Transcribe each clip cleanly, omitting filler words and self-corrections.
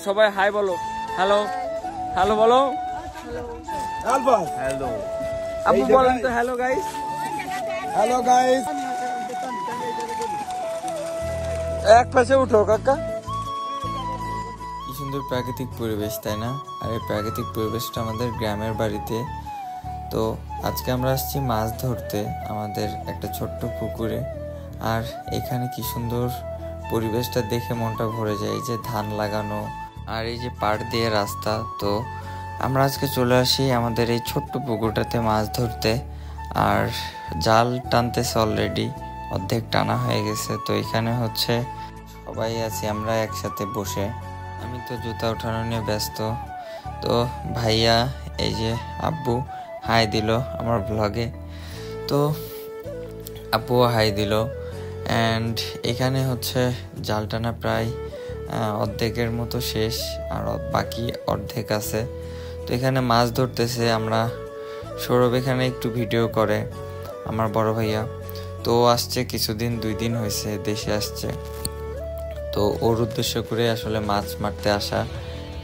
সবাই হাই বলো, hello hello বলো, হ্যালো আপু বলেন তো হ্যালো গাইস। হ্যালো গাইস, এক পাশে উঠো কাকা। কি সুন্দর প্রাকৃতিক পরিবেশ, তাই না? আর এই প্রাকৃতিক পরিবেশটা আমাদের গ্রামের বাড়িতে। তো আজকে আমরা আসছি মাছ ধরতে আমাদের একটা ছোট্ট পুকুরে। আর এখানে কি সুন্দর পরিবেশটা দেখে মনটা ভরে যায়। এই যে ধান লাগানো আর এই যে পাড় দিয়ে রাস্তা। তো আমরা আজকে চলে আসি আমাদের এই ছোট্ট পুকুরটাতে মাছ ধরতে। আর জাল টানতেছে, অলরেডি অর্ধেক টানা হয়ে গেছে। তো এখানে হচ্ছে সবাই আছি আমরা একসাথে বসে। আমি তো জুতা উঠানো নিয়ে ব্যস্ত। তো ভাইয়া, এই যে আব্বু হাই দিল আমার ব্লগে, তো আব্বুও হাই দিল। অ্যান্ড এখানে হচ্ছে জাল টানা প্রায় অর্ধেকের মতো শেষ, আর বাকি অর্ধেক আছে। তো এখানে মাছ ধরতেছে আমরা। সৌরভ এখানে একটু ভিডিও করে, আমার বড় ভাইয়া। তো আসছে কিছুদিন, 2 দিন হয়েছে দেশে আসছে। তো ওর উদ্দেশ্য করে আসলে মাছ মারতে আসা।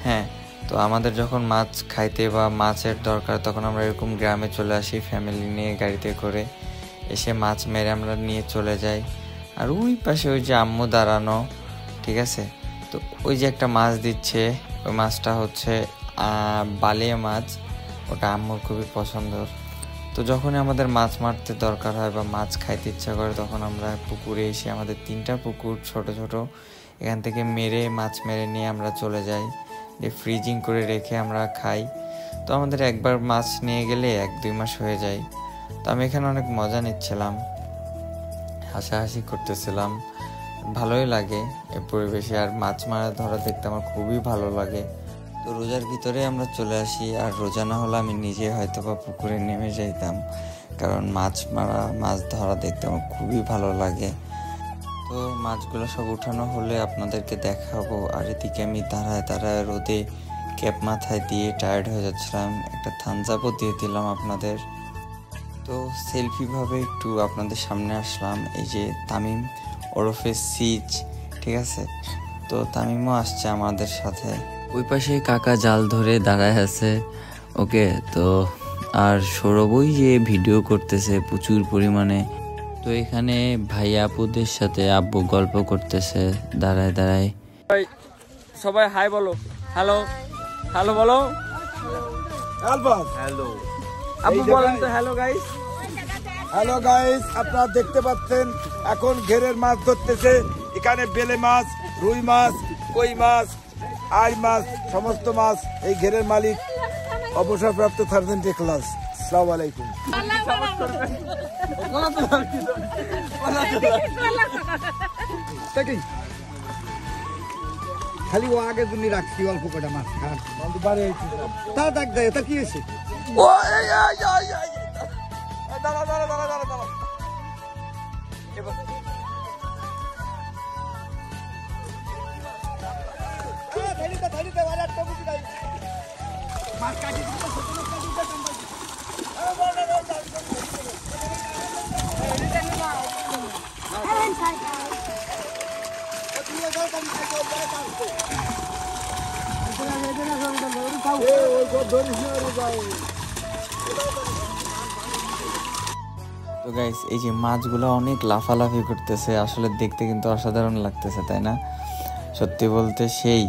হ্যাঁ, তো আমাদের যখন মাছ খাইতে বা মাছের দরকার, তখন আমরা এরকম গ্রামে চলে আসি ফ্যামিলি নিয়ে গাড়িতে করে। এসে মাছ মেরে আমরা নিয়ে চলে যাই। আর ওই পাশে ওই যে আম্মু দাঁড়ানো, ঠিক আছে। তো ওই যে একটা মাছ দিচ্ছে, ওই মাছটা হচ্ছে বালিয়া মাছ। ওটা আম্মুর খুবই পছন্দর। তো যখনই আমাদের মাছ মারতে দরকার হয় বা মাছ খাইতে ইচ্ছা করে, তখন আমরা পুকুরে এসে, আমাদের 3টা পুকুর ছোট ছোট, এখান থেকে মাছ মেরে নিয়ে আমরা চলে যাই, ফ্রিজিং করে রেখে আমরা খাই। তো আমাদের একবার মাছ নিয়ে গেলে 1-2 মাস হয়ে যায়। তো আমি এখানে অনেক মজা নিচ্ছিলাম, হাসাহাসি করতেছিলাম। ভালোই লাগে এই পরিবেশে। আর মাছ মারা ধরা দেখতে আমার খুবই ভালো লাগে। তো রোজার ভিতরে আমরা চলে আসি। আর রোজা না হলে আমি নিজে হয়তো বা পুকুরে নেমে যাইতাম, কারণ মাছ ধরা দেখতে আমার খুবই ভালো লাগে। তো মাছগুলো সব উঠানো হলে আপনাদেরকে দেখাবো। আর এদিকে আমি দাঁড়ায় দাঁড়ায় রোদে ক্যাপ মাথায় দিয়ে টায়ার্ড হয়ে যাচ্ছিলাম। একটা থামস আপও দিয়ে দিলাম আপনাদের। তো সেলফি ভাবে একটু আপনাদের সামনে আসলাম। এই যে তামিম ওরফে সিচ, ঠিক আছে। তো তামিমও আসছে আমাদের সাথে। ওই পাশে কাকা জাল ধরে দাঁড়ায় আছে, ওকে। তো আর সৌরভই যে ভিডিও করতেছে প্রচুর পরিমাণে। তো এখানে ভাইয়া আপুদের সাথে আব্বু গল্প করতেছে দাঁড়ায় দাঁড়ায়। সবাই হাই বলো, হ্যালো হ্যালো বলো, হ্যালো আপু বলেন তো হ্যালো গাইস। হ্যালো গাইস, আপনারা দেখতে পাচ্ছেন এখন ঘেরের মাছ ধরতেছে। এখানে বেলে মাছ, রুই মাছ, কই মাছ, আই মাছ, সমস্ত মাছ। এই ঘেরের মালিক অবসরপ্রাপ্ত সার্জেন্ট ক্লাস। আসসালামু আলাইকুম। খালি ও আগে তুমি রাখছি অল্প কটা মাছ খান তা দেখ দেয় তা কি হয়েছে তো গাইস, এই যে মাছগুলো অনেক লাফালাফি করতেছে, আসলে দেখতে কিন্তু অসাধারণ লাগতেছে, তাই না? সত্যি বলতে সেই।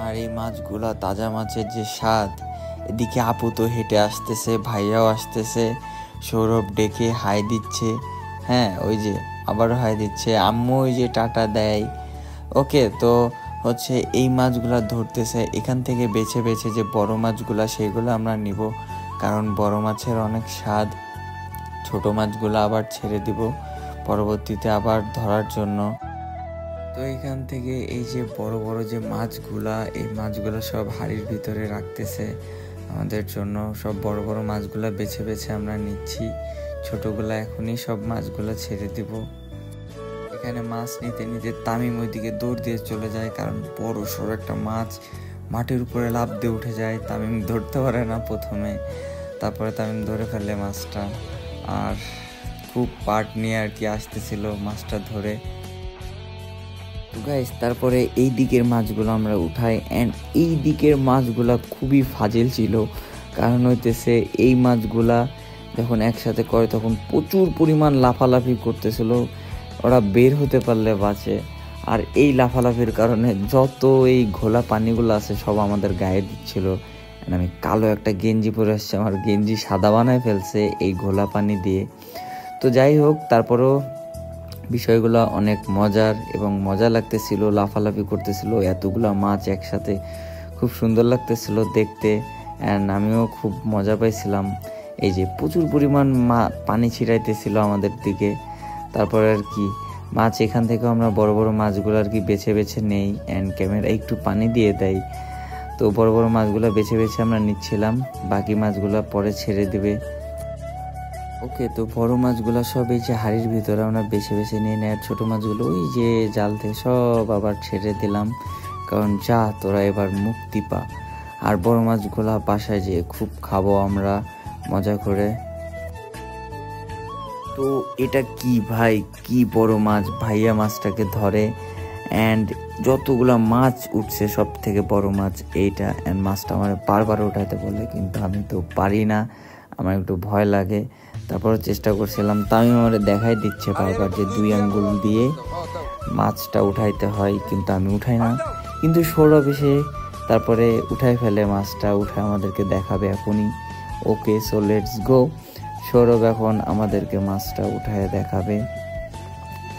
আর এই মাছগুলা, তাজা মাছের যে স্বাদ। এদিকে আপু তো হেঁটে আসতেছে, ভাইয়াও আসতেছে, সৌরভ ডেকে হাই দিচ্ছে। হ্যাঁ, ওই যে আবারও হাই দিচ্ছে, আম্মু ওই যে টাটা দেয়। ওকে, তো হচ্ছে এই মাছগুলা ধরতেছে। এখান থেকে বেছে বেছে যে বড় মাছগুলা, সেগুলো আমরা নিব, কারণ বড় মাছের অনেক স্বাদ। ছোট মাছগুলো আবার ছেড়ে দিব পরবর্তীতে আবার ধরার জন্য। তো এখান থেকে এই যে বড় বড় যে মাছগুলা, এই মাছগুলো সব হাঁড়ির ভিতরে রাখতেছে আমাদের জন্য। সব বড় বড় মাছগুলা বেছে বেছে আমরা নিচ্ছি, ছোটগুলা এখনই সব মাছগুলা ছেড়ে দিব। এখানে মাছ নিতে নিতে তামিম ওইদিকে দৌড় দিয়ে চলে যায়, কারণ বড় সড়ো একটা মাছ মাটির উপরে লাফ দিয়ে উঠে যায়। তামিম ধরতে পারে না প্রথমে, তারপরে তামিম ধরে ফেলে মাছটা। আর খুব পাট নিয়ে আর কি আসতেছিল মাছটা ধরে। তো গাইস তারপরে এই দিকের মাছগুলো আমরা উঠাই অ্যান্ড এই দিকের মাছগুলা খুবই ফাজিল ছিল, কারণ হইতেছে এই মাছগুলা যখন একসাথে করে তখন প্রচুর পরিমাণ লাফালাফি করতেছিল, ওরা বের হতে পারলে বাঁচে। আর এই লাফালাফির কারণে যত এই ঘোলা পানিগুলো আছে সব আমাদের গায়ে দিচ্ছিল। আমি কালো একটা গেঞ্জি পরে আসছি, আমার গেঞ্জি সাদা বানায় ফেলছে এই ঘোলা পানি দিয়ে। তো যাই হোক, তারপরেও বিষয়গুলো অনেক মজার এবং মজা লাগতেছিল, লাফালাফি করতেছিল এতগুলো মাছ একসাথে, খুব সুন্দর লাগতেছিল দেখতে অ্যান্ড আমিও খুব মজা পাইছিলাম। এই যে প্রচুর পরিমাণ পানি ছিটাইতেছিল আমাদের দিকে। তারপরে আর কি মাছ এখান থেকে আমরা বড় বড় মাছগুলো আর কি বেছে বেছে নেই অ্যান্ড ক্যামেরা একটু পানি দিয়ে দেয়। তো বড় বড় মাছগুলো বেছে বেছে আমরা নিচ্ছিলাম, বাকি মাছগুলো পরে ছেড়ে দেবে। ওকে, তো বড় মাছগুলো সব এই যে হাড়ির ভিতরে আমরা বেছে বেছে নিয়ে নেয়, ছোট মাছগুলো ওই যে জাল থেকে সব আবার ছেড়ে দিলাম, কারণ যা তোরা এবার মুক্তি পা। আর বড় মাছগুলা বাসায় যেয়ে খুব খাবো আমরা মজা করে। তো এটা কি ভাই, কি বড় মাছ, ভাইয়া মাছটাকে ধরে অ্যান্ড যতগুলা মাছ উঠছে সব থেকে বড় মাছ এইটা। অ্যান্ড মাছটা আমার বারবার উঠাইতে বলে, কিন্তু আমি তো পারি না, আমার একটু ভয় লাগে। তারপরে চেষ্টা করছিলাম, তামিম আমার দেখাই দিচ্ছে বারবার যে 2 আঙ্গুল দিয়ে মাছটা উঠাইতে হয়, কিন্তু আমি উঠাই না। কিন্তু সৌরভ এসে তারপরে উঠাই ফেলে মাছটা, উঠায় আমাদেরকে দেখাবে এখনই। ওকে, সো লেটস গো। সৌরভ এখন আমাদেরকে মাছটা উঠায় দেখাবে,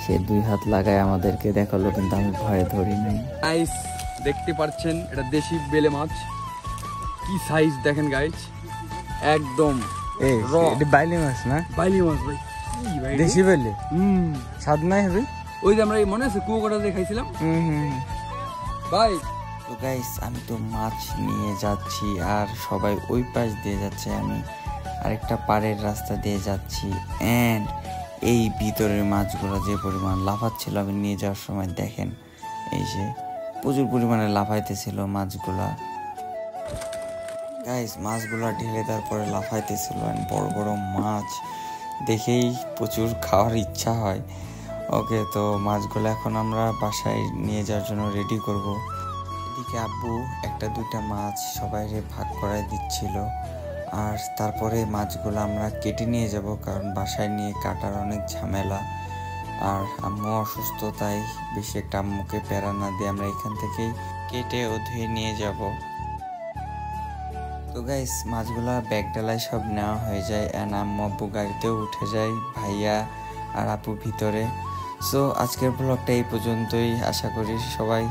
সে 2 হাত লাগায় আমাদেরকে দেখালো, কিন্তু আমি ভয়ে ধরি নাই। গাইস দেখতে পাচ্ছেন এটা দেশি বেলে মাছ, কি সাইজ দেখেন গাইস, একদম এটা বাইলি মাছ না? বাইলি মাছ ভাই, কি ভাই দেশি বাইলি, স্বাদ নাই হবে। ওই যে আমরা মনে আছে কুয়াকাটা যে খাইছিলাম ভাই। তো গাইস আমি তো মাছ নিয়ে যাচ্ছি আর সবাই ওই পাশ দিয়ে যাচ্ছে, আমি আরেকটা পাড়ের রাস্তা দিয়ে যাচ্ছি অ্যান্ড এই ভিতরের মাছগুলো যে পরিমাণ লাফাচ্ছিল আমি নিয়ে যাওয়ার সময় দেখেন, এই যে প্রচুর পরিমাণে লাফাইতেছিল মাছগুলা। গাইস মাছগুলা ঢেলে তারপরে লাফাইতেছিল, বড় বড় মাছ দেখেই প্রচুর খাওয়ার ইচ্ছা হয়। ওকে, তো মাছগুলো এখন আমরা বাসায় নিয়ে যাওয়ার জন্য রেডি করব। এদিকে আব্বু 1-2টা মাছ সবাইরে ভাগ করায় দিচ্ছিল, আর তারপরে মাছগুলো আমরা কেটে নিয়ে যাব, কারণ বাসায় নিয়ে কাটার অনেক ঝামেলা। আর আম্মু অসুস্থ, তাই বেশি একটা আম্মুকে প্যারা না দিয়ে আমরা এখান থেকেই কেটে ও ধুয়ে নিয়ে যাব। তো গাইস মাছগুলা ব্যাগ ডালায় সব নেওয়া হয়ে যায় অ্যান্ড আম্মু আব্বু গাড়িতেও উঠে যায়, ভাইয়া আর আপু ভিতরে। সো আজকের ব্লগটা এই পর্যন্তই, আশা করি সবাই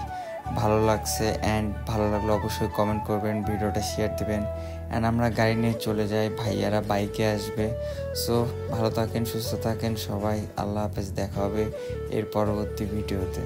ভালো লাগছে অ্যান্ড ভালো লাগলে অবশ্যই কমেন্ট করবেন, ভিডিওটা শেয়ার দেবেন অ্যান্ড আমরা গাড়ি নিয়ে চলে যাই, ভাইয়ারা বাইকে আসবে। সো ভালো থাকেন, সুস্থ থাকেন সবাই, আল্লাহ হাফেজ, দেখা হবে এর পরবর্তী ভিডিওতে।